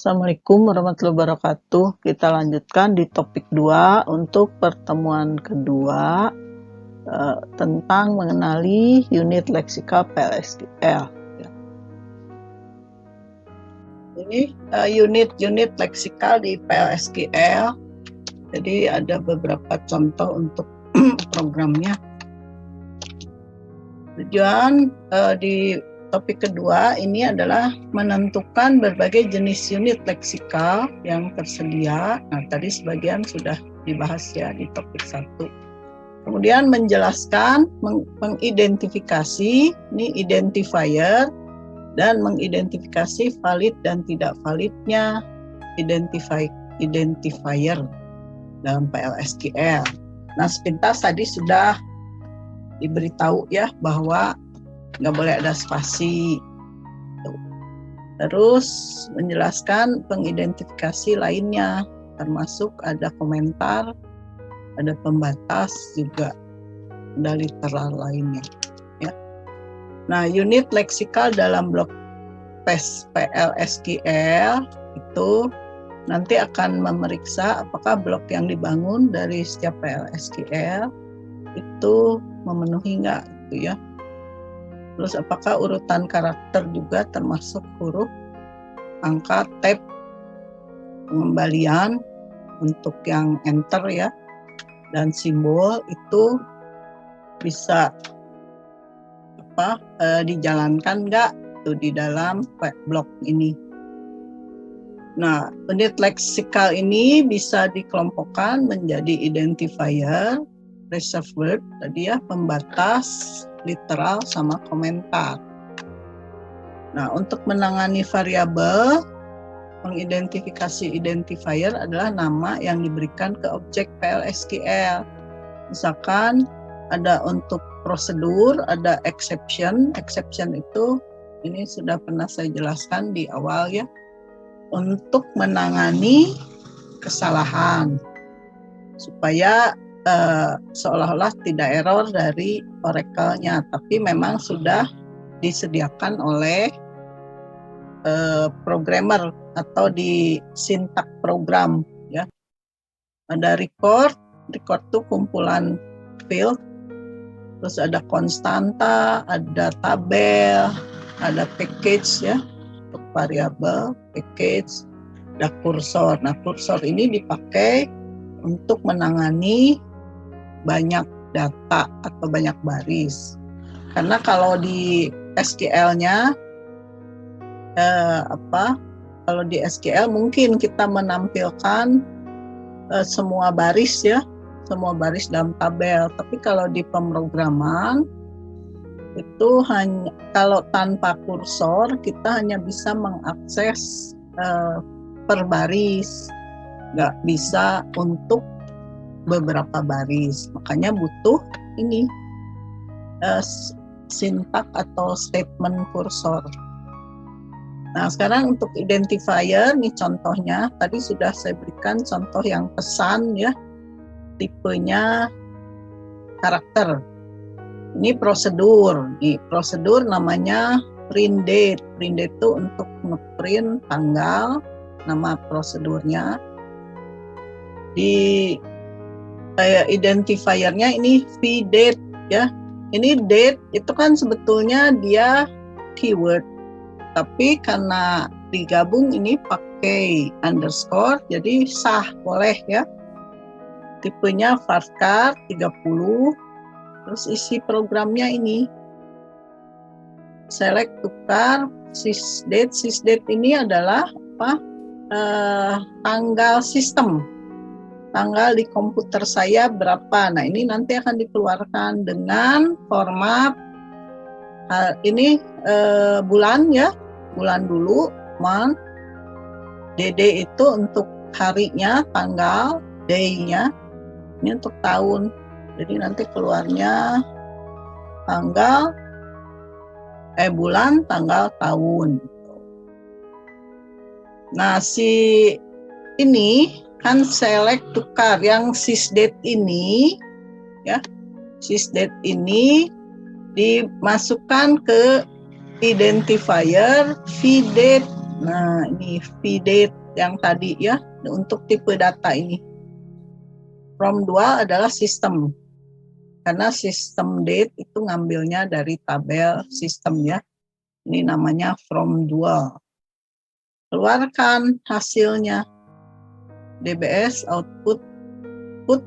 Assalamualaikum warahmatullahi wabarakatuh. Kita lanjutkan di topik 2 untuk pertemuan kedua tentang mengenali unit leksikal PLSQL. Ini unit-unit leksikal di PLSQL. Jadi ada beberapa contoh untuk programnya. Tujuan di topik kedua ini adalah menentukan berbagai jenis unit leksikal yang tersedia. Nah, tadi sebagian sudah dibahas ya di topik 1. Kemudian menjelaskan, mengidentifikasi, ini identifier, dan mengidentifikasi valid dan tidak validnya identifier dalam PLSQL. Nah, sepintas tadi sudah diberitahu ya bahwa nggak boleh ada spasi. Terus menjelaskan pengidentifikasi lainnya, termasuk ada komentar, ada pembatas juga, ada literal lainnya. Ya. Nah, unit leksikal dalam blok PLSQL itu nanti akan memeriksa apakah blok yang dibangun dari setiap PLSQL itu memenuhi nggak, gitu ya. Terus apakah urutan karakter juga termasuk huruf, angka, tab, pengembalian untuk yang enter ya, dan simbol itu bisa dijalankan nggak tuh di dalam blok ini. Nah, unit leksikal ini bisa dikelompokkan menjadi identifier, reserve word tadi ya, pembatas, literal, sama komentar. Nah, untuk menangani variabel, mengidentifikasi identifier adalah nama yang diberikan ke objek PLSQL. Misalkan ada untuk prosedur, ada exception. Exception itu, ini sudah pernah saya jelaskan di awal ya, untuk menangani kesalahan supaya seolah-olah tidak error dari Oracle-nya, tapi memang sudah disediakan oleh programmer atau di sintak program ya. Ada record itu kumpulan field, terus ada konstanta, ada tabel, ada package ya untuk variabel, package, ada kursor. Nah, kursor ini dipakai untuk menangani banyak data atau banyak baris. Karena kalau di SQL-nya kalau di SQL mungkin kita menampilkan semua baris ya, semua baris dalam tabel. Tapi kalau di pemrograman itu hanya kalau tanpa kursor kita hanya bisa mengakses per baris, nggak bisa untuk beberapa baris. Makanya butuh ini sintak atau statement kursor. Nah, sekarang untuk identifier, nih contohnya, tadi sudah saya berikan contoh yang pesan ya, tipenya karakter. Ini prosedur, namanya print date. Print date itu untuk ngeprint tanggal, nama prosedurnya. Di identifiernya ini vdate ya. Ini date itu kan sebetulnya dia keyword, tapi karena digabung ini pakai underscore, jadi sah, boleh ya. Tipenya Varchar 30. Terus isi programnya ini select tukar sysdate. Sysdate ini adalah tanggal sistem, tanggal di komputer saya berapa. Nah, ini nanti akan dikeluarkan dengan format ini bulan ya, bulan dulu, month, DD itu untuk harinya, tanggal, day-nya, ini untuk tahun. Jadi nanti keluarnya tanggal, bulan, tanggal, tahun. Nah, si ini kan select tukar yang sysdate ini ya, sysdate ini dimasukkan ke identifier vdate. Nah, ini vdate yang tadi ya, untuk tipe data ini. From 2 adalah sistem. Karena sistem date itu ngambilnya dari tabel sistem ya. Ini namanya from 2. Keluarkan hasilnya. DBS output put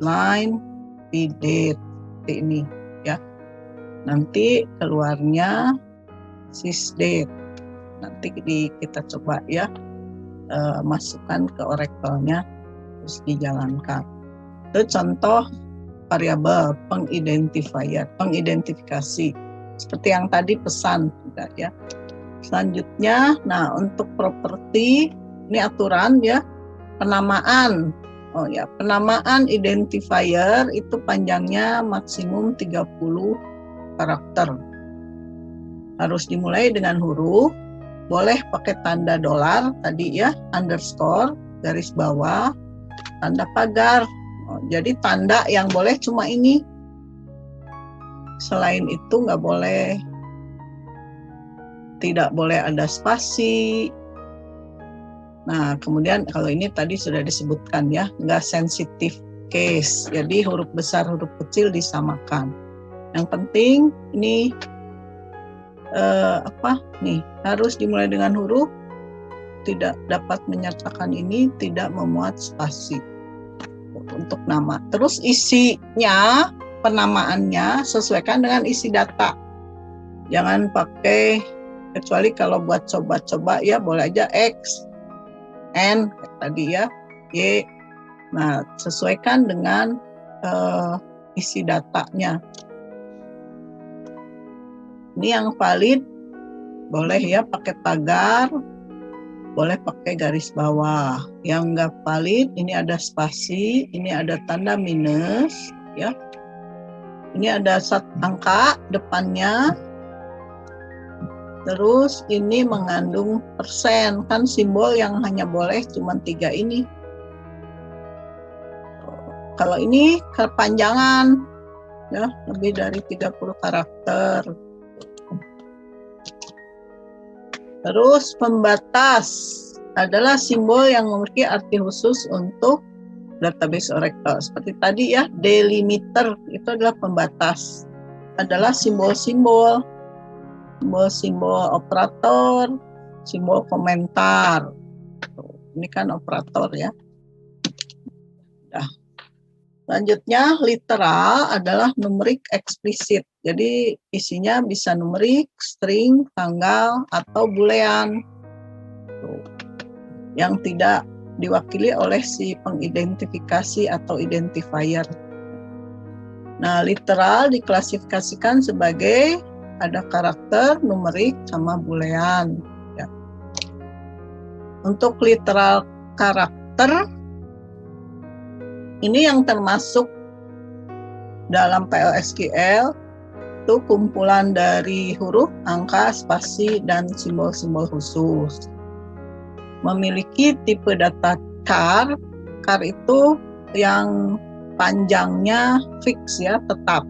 line vdate ini ya. Nanti keluarnya sysdate. Nanti kita coba ya masukkan ke Oracle-nya terus dijalankan. Itu contoh variabel pengidentifikasi seperti yang tadi pesan juga ya. Selanjutnya, nah untuk properti ini aturan ya, penamaan. Oh ya, penamaan identifier itu panjangnya maksimum 30 karakter. Harus dimulai dengan huruf, boleh pakai tanda dolar tadi ya, underscore, garis bawah, tanda pagar. Oh, jadi tanda yang boleh cuma ini. Selain itu nggak boleh, tidak boleh ada spasi. Nah, kemudian kalau ini tadi sudah disebutkan ya, nggak sensitif case. Jadi huruf besar, huruf kecil disamakan. Yang penting ini harus dimulai dengan huruf, tidak dapat menyertakan ini, tidak memuat spasi untuk nama. Terus isinya, penamaannya sesuaikan dengan isi data. Jangan pakai, kecuali kalau buat coba-coba ya boleh aja X, N tadi ya, Y. Nah, sesuaikan dengan isi datanya. Ini yang valid boleh ya pakai pagar, boleh pakai garis bawah. Yang nggak valid ini ada spasi, ini ada tanda minus ya. Ini ada angka depannya. Terus ini mengandung persen, kan simbol yang hanya boleh cuma 3 ini. Kalau ini kepanjangan ya, lebih dari 30 karakter. Terus pembatas adalah simbol yang memiliki arti khusus untuk database Oracle. Seperti tadi ya, delimiter itu adalah pembatas. Adalah simbol-simbol operator, simbol komentar. Ini kan operator ya. Nah, selanjutnya literal adalah numerik eksplisit. Jadi isinya bisa numerik, string, tanggal, atau boolean. Yang tidak diwakili oleh si pengidentifikasi atau identifier. Nah, literal diklasifikasikan sebagai ada karakter, numerik, sama boolean. Ya. Untuk literal karakter, ini yang termasuk dalam PL/SQL, itu kumpulan dari huruf, angka, spasi, dan simbol-simbol khusus. Memiliki tipe data char. Char itu yang panjangnya fix ya, tetap.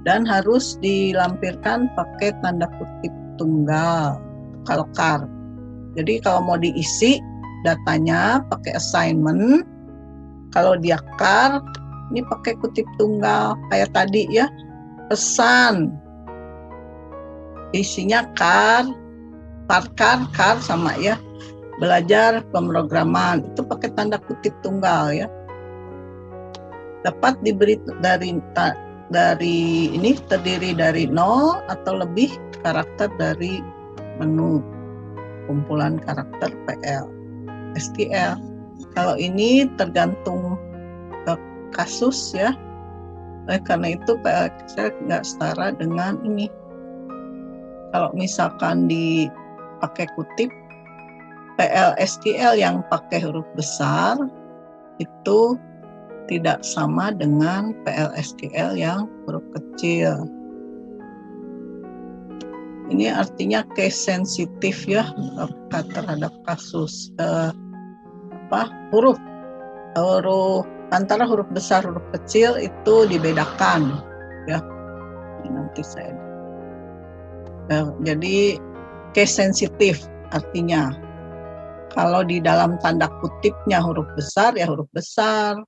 Dan harus dilampirkan pakai tanda kutip tunggal kalau char. Jadi kalau mau diisi datanya pakai assignment, kalau dia char ini pakai kutip tunggal kayak tadi ya, pesan isinya char, char sama ya, belajar pemrograman itu pakai tanda kutip tunggal ya. Dapat diberi dari ini terdiri dari 0 atau lebih karakter dari menu kumpulan karakter PL/SQL. Kalau ini tergantung ke kasus ya. Karena itu PL/SQL nggak setara dengan ini. Kalau misalkan dipakai kutip, PL/SQL yang pakai huruf besar itu tidak sama dengan PL/SQL yang huruf kecil. Ini artinya case sensitif ya terhadap kasus huruf antara huruf besar huruf kecil itu dibedakan ya. Nanti saya jadi case sensitif artinya. Kalau di dalam tanda kutipnya huruf besar, ya huruf besar.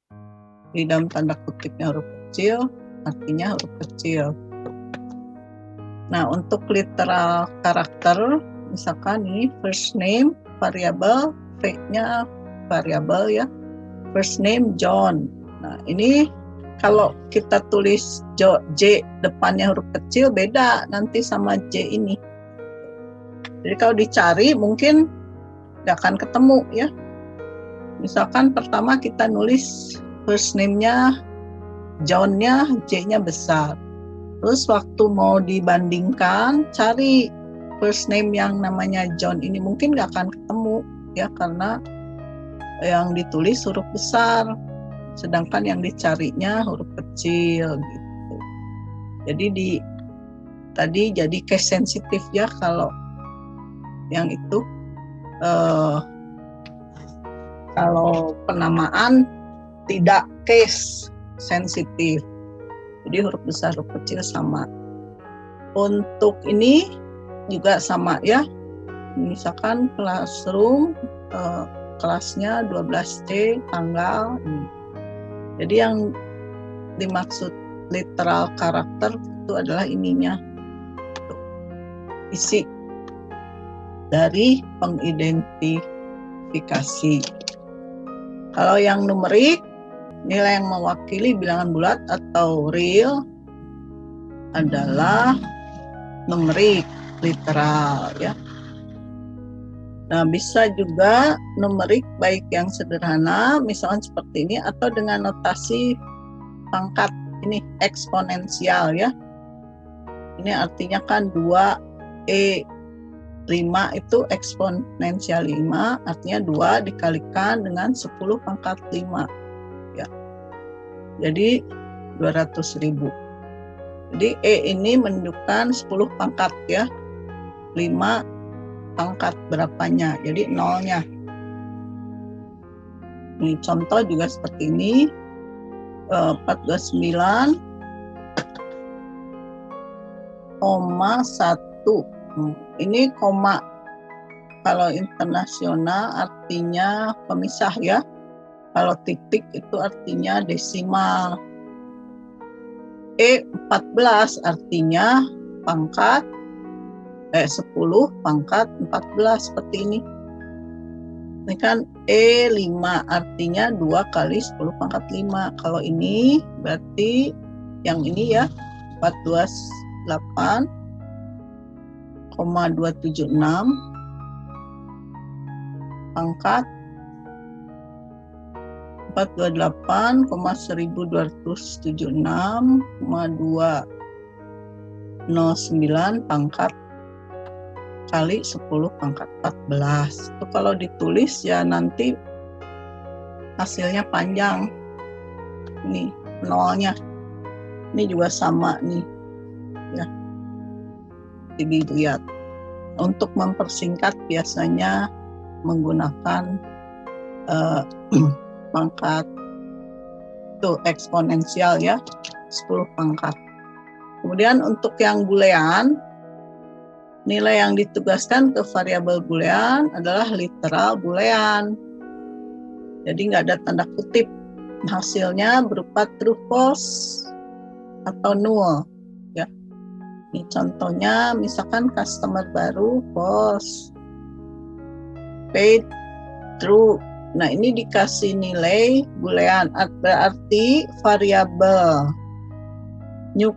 Di dalam tanda kutipnya huruf kecil, artinya huruf kecil. Nah, untuk literal karakter, misalkan ini first name, variabel, V-nya variabel ya. First name John. Nah, ini kalau kita tulis J depannya huruf kecil, beda nanti sama J ini. Jadi kalau dicari mungkin nggak akan ketemu ya. Misalkan pertama kita nulis first name-nya John-nya, J-nya besar. Terus waktu mau dibandingkan, cari first name yang namanya John ini mungkin nggak akan ketemu ya, karena yang ditulis huruf besar, sedangkan yang dicarinya huruf kecil gitu. Jadi tadi jadi case sensitif ya, kalau yang itu kalau penamaan tidak case sensitif. Jadi huruf besar huruf kecil sama. Untuk ini juga sama ya. Misalkan classroom, kelasnya 12C tanggal ini. Jadi yang dimaksud literal karakter itu adalah ininya, isi dari pengidentifikasi. Kalau yang numerik, nilai yang mewakili bilangan bulat atau real adalah numerik literal ya. Nah, bisa juga numerik baik yang sederhana, misalkan seperti ini, atau dengan notasi pangkat ini eksponensial ya. Ini artinya kan 2E5 itu eksponensial 5, artinya 2 dikalikan dengan 10 pangkat 5 ya. Jadi 200.000. Jadi E ini menunjukkan 10 pangkat ya. 5 pangkat berapanya, jadi nolnya. Ini contoh juga seperti ini, 49,1. Ini koma kalau internasional artinya pemisah ya. Kalau titik itu artinya desimal. E14 artinya pangkat 10 pangkat 14 seperti ini. Ini kan E5 artinya 2 kali 10 pangkat 5. Kalau ini berarti yang ini ya 428,276 pangkat 428,1276,209 pangkat kali 10 pangkat 14. Itu kalau ditulis ya nanti hasilnya panjang. Ini nolnya. Ini juga sama nih. Ya. Jadi lihat. Untuk mempersingkat biasanya menggunakan pangkat itu eksponensial ya, 10 pangkat. Kemudian untuk yang boolean, nilai yang ditugaskan ke variabel boolean adalah literal boolean. Jadi nggak ada tanda kutip. Hasilnya berupa true, false, atau null. Ya. Ini contohnya, misalkan customer baru false, paid true. Nah ini dikasih nilai boolean, berarti variabel new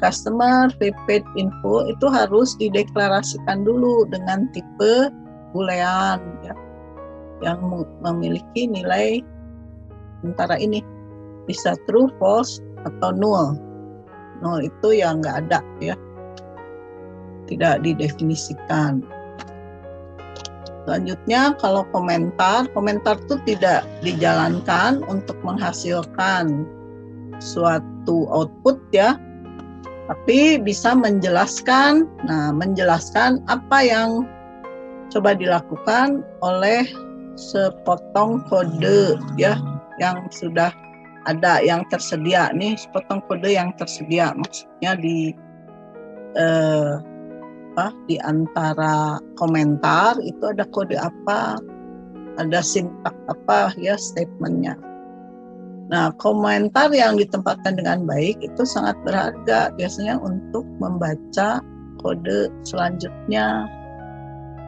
customer, prepaid info itu harus dideklarasikan dulu dengan tipe boolean ya, yang memiliki nilai antara ini bisa true, false, atau null. Null itu yang nggak ada ya, tidak didefinisikan. Selanjutnya kalau komentar itu tidak dijalankan untuk menghasilkan suatu output ya, tapi bisa menjelaskan. Nah, menjelaskan apa yang coba dilakukan oleh sepotong kode ya, yang sudah ada, yang tersedia nih, sepotong kode yang tersedia, maksudnya di antara komentar itu ada kode apa, ada sintak apa ya statementnya. Nah, komentar yang ditempatkan dengan baik itu sangat berharga biasanya untuk membaca kode selanjutnya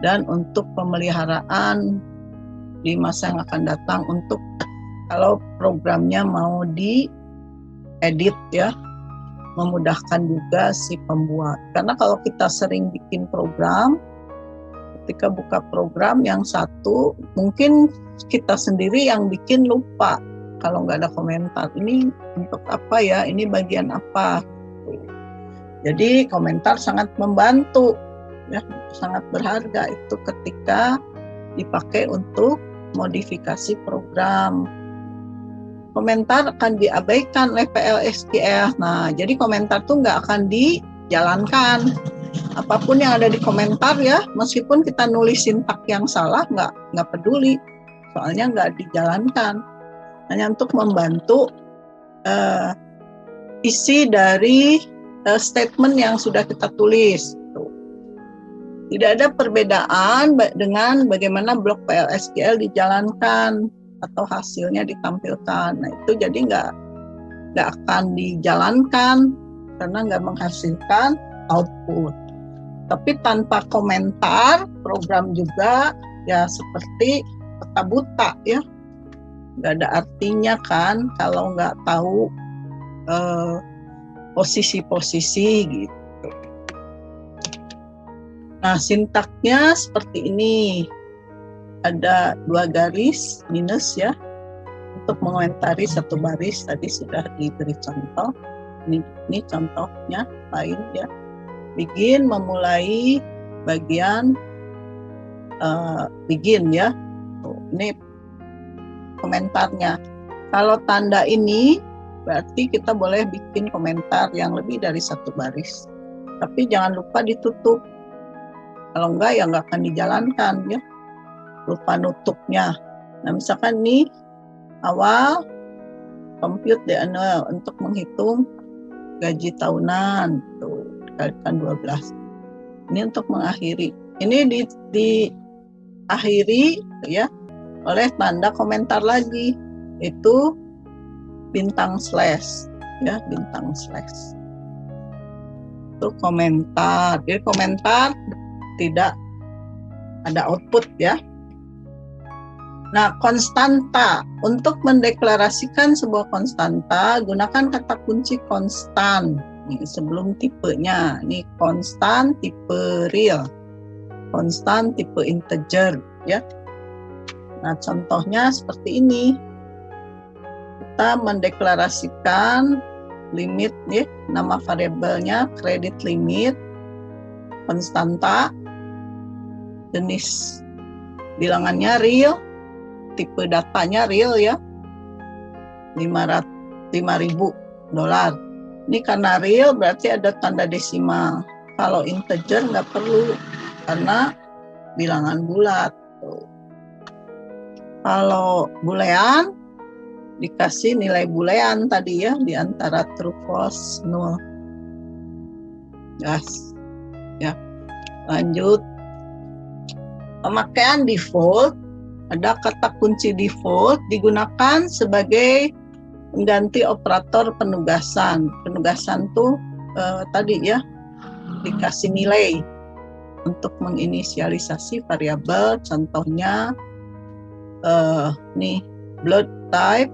dan untuk pemeliharaan di masa yang akan datang untuk kalau programnya mau diedit ya, memudahkan juga si pembuat. Karena kalau kita sering bikin program, ketika buka program yang satu, mungkin kita sendiri yang bikin lupa kalau nggak ada komentar. Ini untuk apa ya? Ini bagian apa? Jadi komentar sangat membantu, ya, sangat berharga itu ketika dipakai untuk modifikasi program. Komentar akan diabaikan oleh PL/SQL. Nah, jadi komentar tuh nggak akan dijalankan. Apapun yang ada di komentar ya, meskipun kita nulis sintak yang salah, nggak peduli, soalnya nggak dijalankan. Hanya untuk membantu isi dari statement yang sudah kita tulis. Tidak ada perbedaan dengan bagaimana blok PL/SQL dijalankan atau hasilnya ditampilkan. Nah, itu jadi nggak akan dijalankan karena nggak menghasilkan output. Tapi tanpa komentar, program juga ya seperti peta buta ya. Nggak ada artinya kan kalau nggak tahu posisi-posisi gitu. Nah, sintaknya seperti ini. Ada 2 garis minus ya. Untuk mengomentari satu baris tadi sudah diberi contoh. Ini contohnya lain ya. Begin memulai bagian begin ya. Ini komentarnya. Kalau tanda ini berarti kita boleh bikin komentar yang lebih dari 1 baris. Tapi jangan lupa ditutup. Kalau enggak ya enggak akan dijalankan ya. Lupa nutupnya. Nah, misalkan nih awal compute the annual untuk menghitung gaji tahunan tuh dikalikan 12. Ini untuk mengakhiri. Ini diakhiri ya oleh tanda komentar lagi, itu bintang slash ya, bintang slash. Itu komentar. Jadi komentar tidak ada output ya. Nah, konstanta. Untuk mendeklarasikan sebuah konstanta, gunakan kata kunci konstan. Nih, sebelum tipenya. Ini konstan tipe real. Konstan tipe integer ya. Nah, contohnya seperti ini. Kita mendeklarasikan limit ya, nama variabelnya kredit limit, konstanta, jenis bilangannya real, tipe datanya real ya, $5,000. Ini karena real berarti ada tanda desimal. Kalau integer nggak perlu karena bilangan bulat. Kalau boolean dikasih nilai boolean tadi ya, di antara true, false, null. Yes. Ya. Lanjut. Pemakaian default, ada kata kunci default digunakan sebagai pengganti operator penugasan. Penugasan tuh tadi ya, dikasih nilai untuk menginisialisasi variabel. Contohnya nih blood type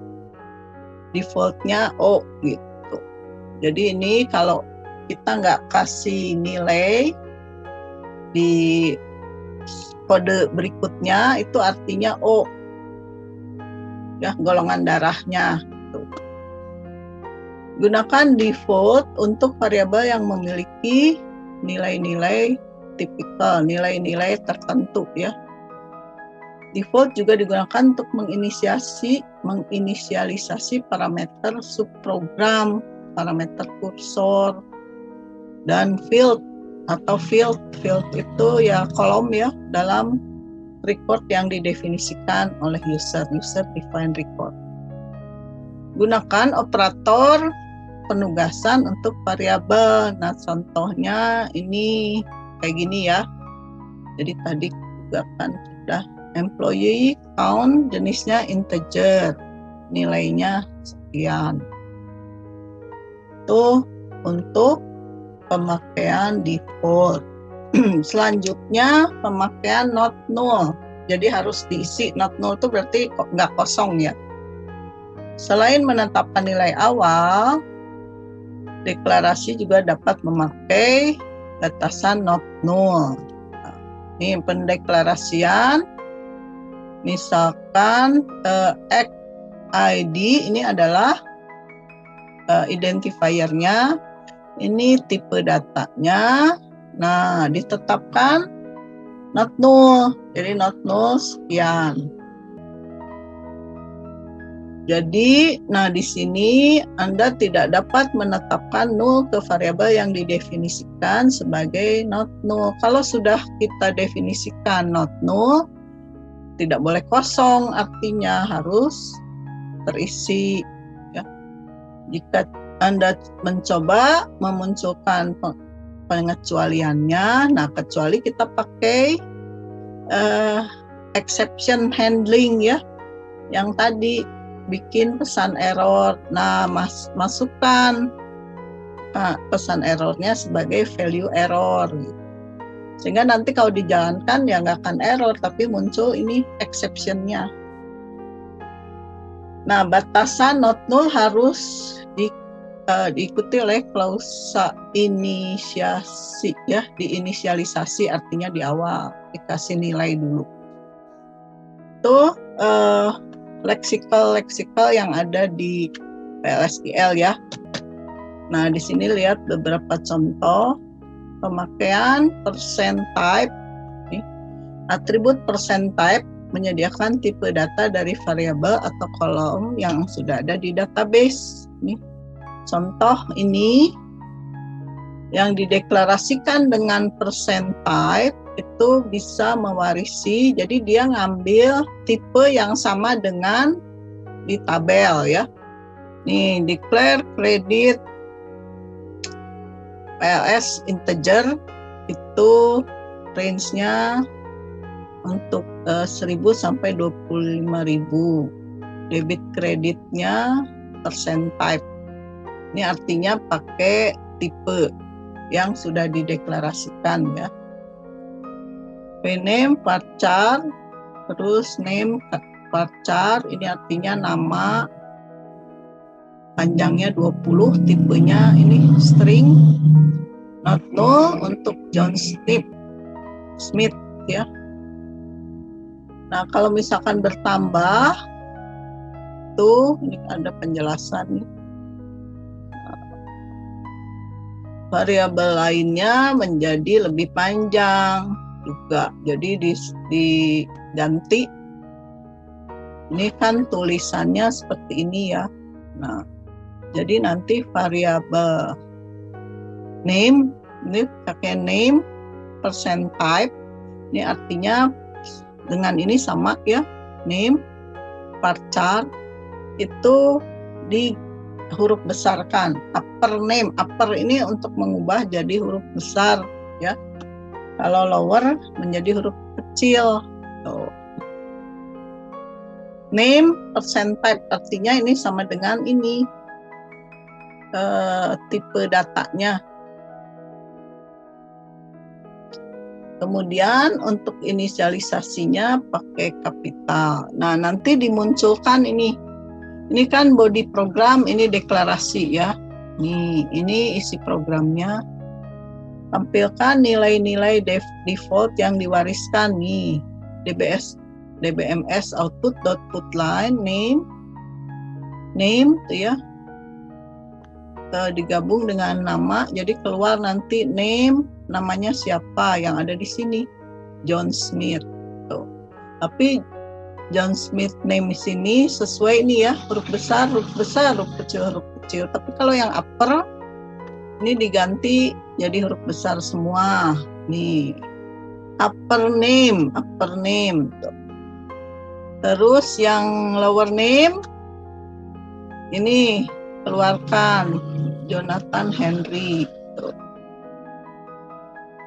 defaultnya O gitu. Jadi ini kalau kita nggak kasih nilai di kode berikutnya itu artinya O ya, golongan darahnya gitu. Gunakan default untuk variabel yang memiliki nilai-nilai tipikal, nilai-nilai tertentu ya. Default juga digunakan untuk menginisialisasi parameter subprogram, parameter kursor, dan field atau field itu ya kolom ya dalam record yang didefinisikan oleh user defined record. Gunakan operator penugasan untuk variabel. Nah, contohnya ini kayak gini ya. Jadi tadi juga kan sudah employee count jenisnya integer, nilainya sekian. Itu untuk pemakaian default. Selanjutnya pemakaian not null. Jadi harus diisi, not null itu berarti nggak kosong ya. Selain menetapkan nilai awal, deklarasi juga dapat memakai batasan not null. Ini pendeklarasian, misalkan X ID ini adalah identifiernya, ini tipe datanya. Nah, ditetapkan not null, jadi not null sekian. Jadi, nah di sini Anda tidak dapat menetapkan null ke variabel yang didefinisikan sebagai not null. Kalau sudah kita definisikan not null, tidak boleh kosong, artinya harus terisi. Ya. Jika Anda mencoba memunculkan pengecualiannya, nah kecuali kita pakai exception handling ya, yang tadi bikin pesan error. Nah, masukkan pesan errornya sebagai value error. Sehingga nanti kalau dijalankan ya nggak akan error, tapi muncul ini exception-nya. Nah, batasan not null harus diikuti oleh klausa inisiasi ya, diinisialisasi artinya di awal dikasih nilai dulu. Itu leksikal yang ada di PLSQL ya. Nah, di sini lihat beberapa contoh pemakaian percent type. Atribut percent type menyediakan tipe data dari variabel atau kolom yang sudah ada di database. Nih, contoh ini yang dideklarasikan dengan percent type itu bisa mewarisi, jadi dia ngambil tipe yang sama dengan di tabel ya. Nih, declare credit PLS integer itu range-nya untuk 1.000 sampai 25.000. Debit kreditnya percent type. Ini artinya pakai tipe yang sudah dideklarasikan ya. Name varchar, terus name varchar, ini artinya nama, panjangnya 20, tipenya ini string. Not null untuk John Smith ya. Nah, kalau misalkan bertambah, tuh ini ada penjelasan. Variabel lainnya menjadi lebih panjang juga, jadi diganti. Ini kan tulisannya seperti ini ya. Nah, jadi nanti variabel name, ini pakai name percent type, ini artinya dengan ini sama ya, name varchar itu di huruf besarkan, upper name, upper ini untuk mengubah jadi huruf besar ya. Kalau lower menjadi huruf kecil. Tuh. Name percent type artinya ini sama dengan ini tipe datanya. Kemudian untuk inisialisasinya pakai kapital. Nah, nanti dimunculkan ini. Ini kan body program, ini deklarasi ya. Nih, ini isi programnya. Tampilkan nilai-nilai default yang diwariskan nih. DBMS output.putLine name tuh ya. Digabung dengan nama, jadi keluar nanti name, namanya siapa yang ada di sini, John Smith. Tuh. Tapi John Smith name di sini sesuai ini ya, huruf besar, huruf kecil, huruf kecil. Tapi kalau yang upper ini diganti jadi huruf besar semua. Nih, upper name. Tuh. Terus yang lower name ini keluarkan Jonathan Henry. Tuh.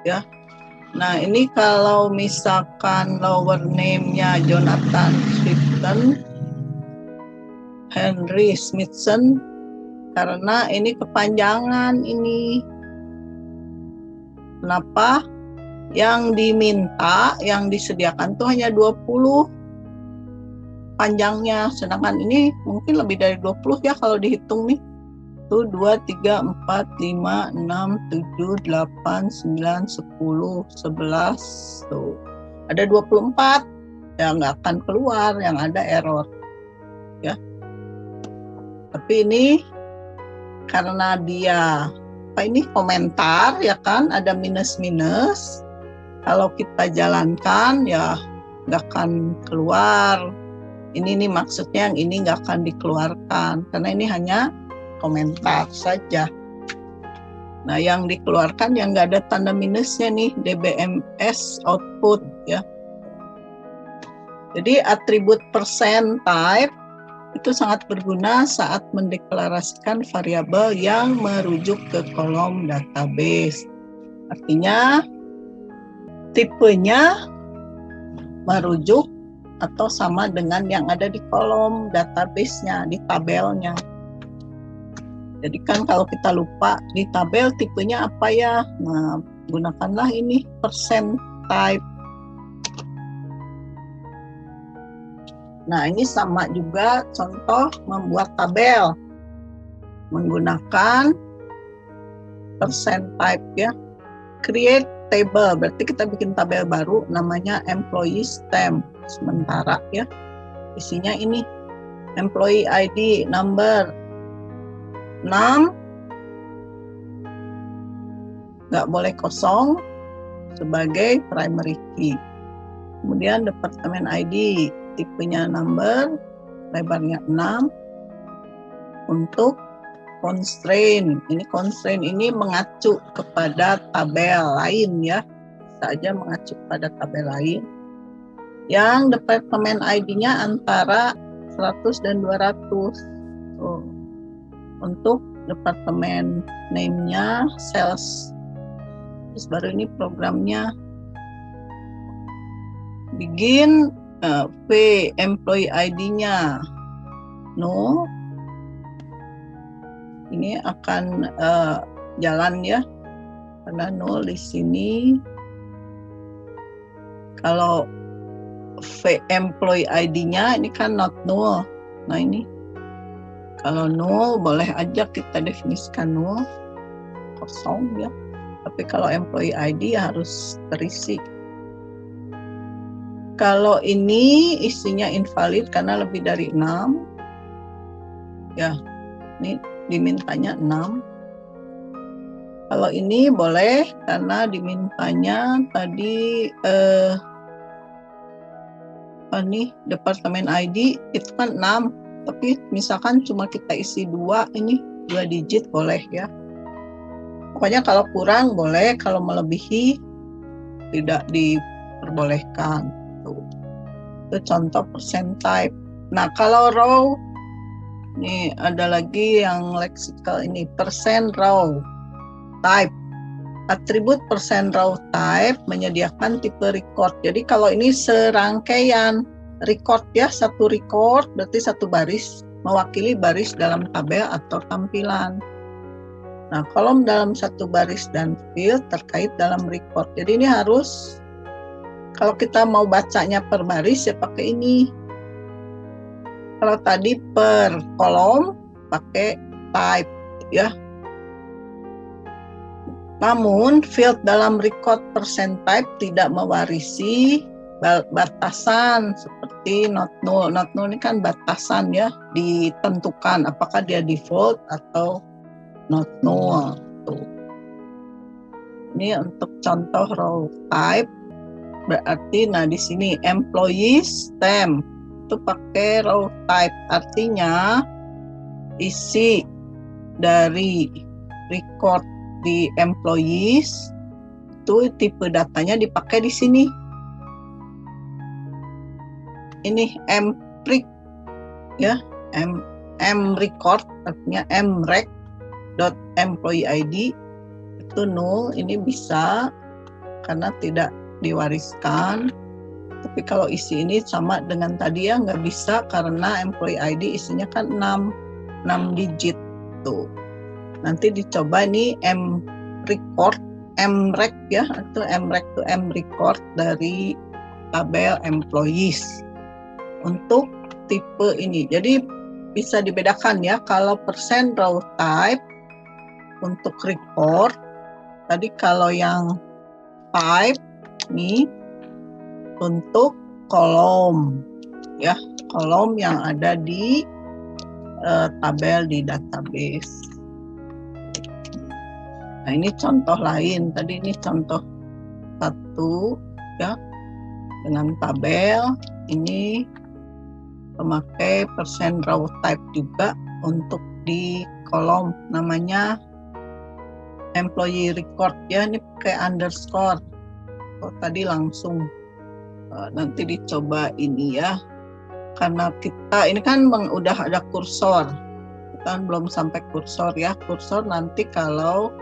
Ya. Nah, ini kalau misalkan lower name-nya Jonathan Swifton, Henry Smithson, karena ini kepanjangan ini. Kenapa? Yang diminta, yang disediakan tuh hanya 20 panjangnya, sedangkan ini mungkin lebih dari 20 ya kalau dihitung nih. Tuh 2, 3, 4, 5, 6, 7, 8, 9, 10, 11. Tuh. Ada 24 yang nggak akan keluar, yang ada error. Ya. Tapi ini karena dia ini komentar ya kan, ada minus-minus. Kalau kita jalankan ya nggak akan keluar. Ini nih maksudnya yang ini nggak akan dikeluarkan karena ini hanya komentar saja. Nah, yang dikeluarkan yang nggak ada tanda minusnya nih, DBMS output ya. Jadi atribut percent type itu sangat berguna saat mendeklarasikan variabel yang merujuk ke kolom database. Artinya tipenya merujuk atau sama dengan yang ada di kolom database-nya, di tabelnya. Jadi kan kalau kita lupa di tabel tipenya apa ya, nah gunakanlah ini percent type. Nah ini sama juga contoh membuat tabel menggunakan percent type ya. Create table, berarti kita bikin tabel baru namanya employee stem sementara ya. Isinya ini employee ID number 6, nggak boleh kosong sebagai primary key. Kemudian departemen ID tipenya number, lebarnya 6. Untuk constraint, ini constraint ini mengacu kepada tabel lain ya, saja mengacu pada tabel lain. Yang departemen ID-nya antara 100 dan 200. Untuk departemen name-nya sales. Terus baru ini programnya begin V employee ID-nya no. Ini akan jalan ya karena null di sini. Kalau V employee ID-nya ini kan not null. Nah ini kalau null boleh aja kita definisikan null, kosong ya. Tapi kalau employee ID ya harus terisi. Kalau ini isinya invalid karena lebih dari 6. Ya, ini dimintanya 6. Kalau ini boleh karena dimintanya tadi nih departemen ID itu kan 6. Tapi misalkan cuma kita isi 2, ini 2 digit boleh ya. Pokoknya kalau kurang boleh, kalau melebihi tidak diperbolehkan. Itu contoh percent type. Nah kalau row, ini ada lagi yang leksikal ini, percent row type. Atribut percent row type menyediakan tipe record. Jadi kalau ini serangkaian record ya, satu record berarti satu baris mewakili baris dalam tabel atau tampilan. Nah, kolom dalam satu baris dan field terkait dalam record. Jadi ini harus kalau kita mau bacanya per baris ya pakai ini. Kalau tadi per kolom pakai type ya. Namun field dalam record percent type tidak mewarisi batasan seperti not null. Not null ini kan batasan ya, ditentukan apakah dia default atau not null. Tuh. Ini untuk contoh row type berarti nah di sini employee stem itu pakai row type, artinya isi dari record di employees itu tipe datanya dipakai di sini. Ini mrec ya, mrecord artinya mrec dot employee ID itu null. Ini bisa karena tidak diwariskan. Tapi kalau isi ini sama dengan tadi ya, nggak bisa karena employee ID isinya kan 6 digit tuh. Nanti dicoba nih M-record, M-rec ya, atau M-rec to M-record dari tabel employees untuk tipe ini. Jadi bisa dibedakan ya, kalau persen row type untuk record, tadi kalau yang type nih untuk kolom ya, kolom yang ada di tabel di database. Nah ini contoh lain, tadi ini contoh satu ya, dengan tabel ini memakai persen row type juga untuk di kolom, namanya employee record ya, ini pakai underscore. Oh, tadi langsung nanti dicoba ini ya, karena kita ini kan udah ada kursor, kita kan belum sampai kursor ya. Kursor nanti kalau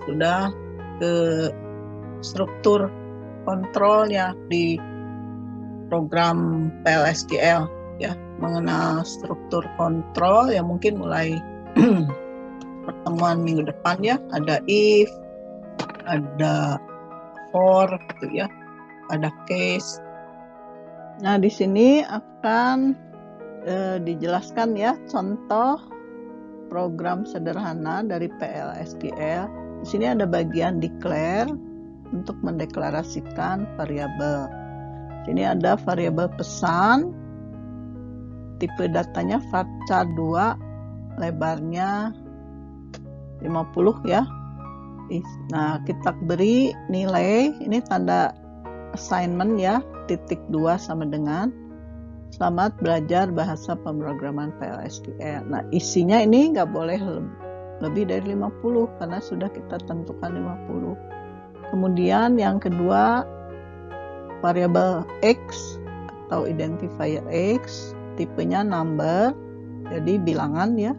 sudah ke struktur kontrolnya di program PLSQL ya, mengenal struktur kontrol ya, mungkin mulai pertemuan minggu depan ya, ada if, ada for gitu ya, ada case. Nah di sini akan dijelaskan ya contoh program sederhana dari PLSQL. Di sini ada bagian declare untuk mendeklarasikan variabel. Di sini ada variabel pesan, tipe datanya varchar 2, lebarnya 50 ya. Nah kita beri nilai, ini tanda assignment ya, titik 2 sama dengan selamat belajar bahasa pemrograman PLSQL. Nah isinya ini nggak boleh lebih dari 50 karena sudah kita tentukan 50. Kemudian yang kedua variabel X atau identifier X, tipenya number, jadi bilangan ya,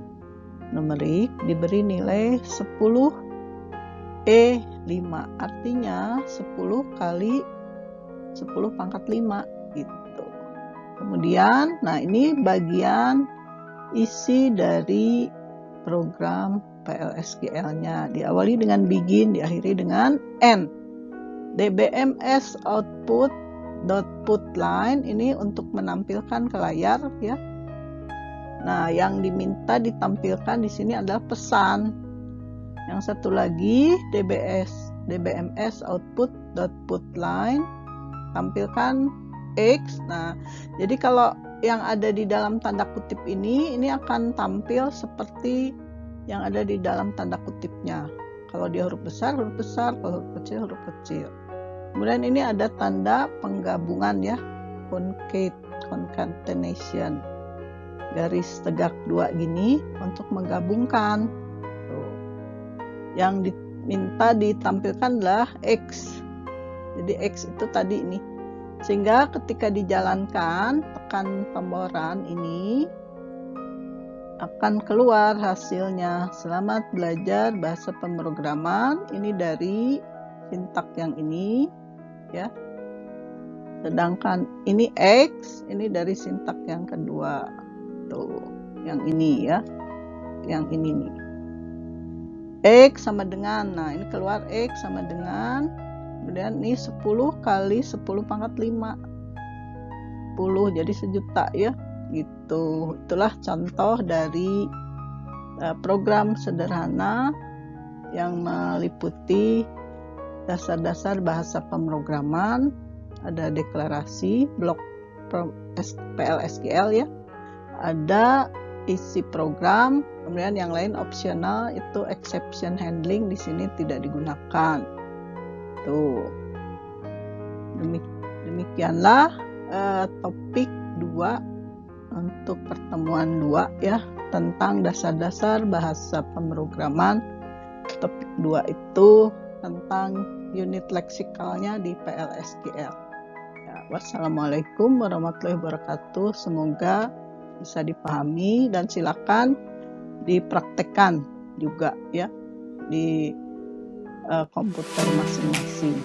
numerik, diberi nilai 10 E5, artinya 10 kali 10 pangkat 5 gitu. Kemudian, nah ini bagian isi dari program PLSQL-nya. Diawali dengan begin, diakhiri dengan end. DBMS output put line ini untuk menampilkan ke layar ya. Nah, yang diminta ditampilkan di sini adalah pesan. Yang satu lagi DBMS output put line tampilkan X. Nah, jadi kalau yang ada di dalam tanda kutip ini akan tampil seperti yang ada di dalam tanda kutipnya. Kalau dia huruf besar, kalau huruf kecil, huruf kecil. Kemudian ini ada tanda penggabungan ya, concatenation, garis tegak 2 gini untuk menggabungkan. Tuh. Yang diminta ditampilkan adalah X. Jadi X itu tadi ini. Sehingga ketika dijalankan, tekan tombol run ini akan keluar hasilnya. Selamat belajar bahasa pemrograman. Ini dari sintak yang ini ya. Sedangkan ini X, ini dari sintak yang kedua. Tuh, yang ini ya. Yang ini nih. X sama dengan, nah ini keluar X sama dengan, kemudian ini 10 kali 10 pangkat 5. 10 jadi 1.000.000 ya. Gitu. Itulah contoh dari program sederhana yang meliputi dasar-dasar bahasa pemrograman, ada deklarasi, blok PLSQL ya, ada isi program, kemudian yang lain opsional itu exception handling di sini tidak digunakan. Tuh. Demikianlah topik 2 untuk pertemuan 2 ya, tentang dasar-dasar bahasa pemrograman. Topik 2 itu tentang unit leksikalnya di PLSQL. Ya, wassalamualaikum warahmatullahi wabarakatuh. Semoga bisa dipahami dan silakan dipraktekkan juga ya di komputer masing-masing.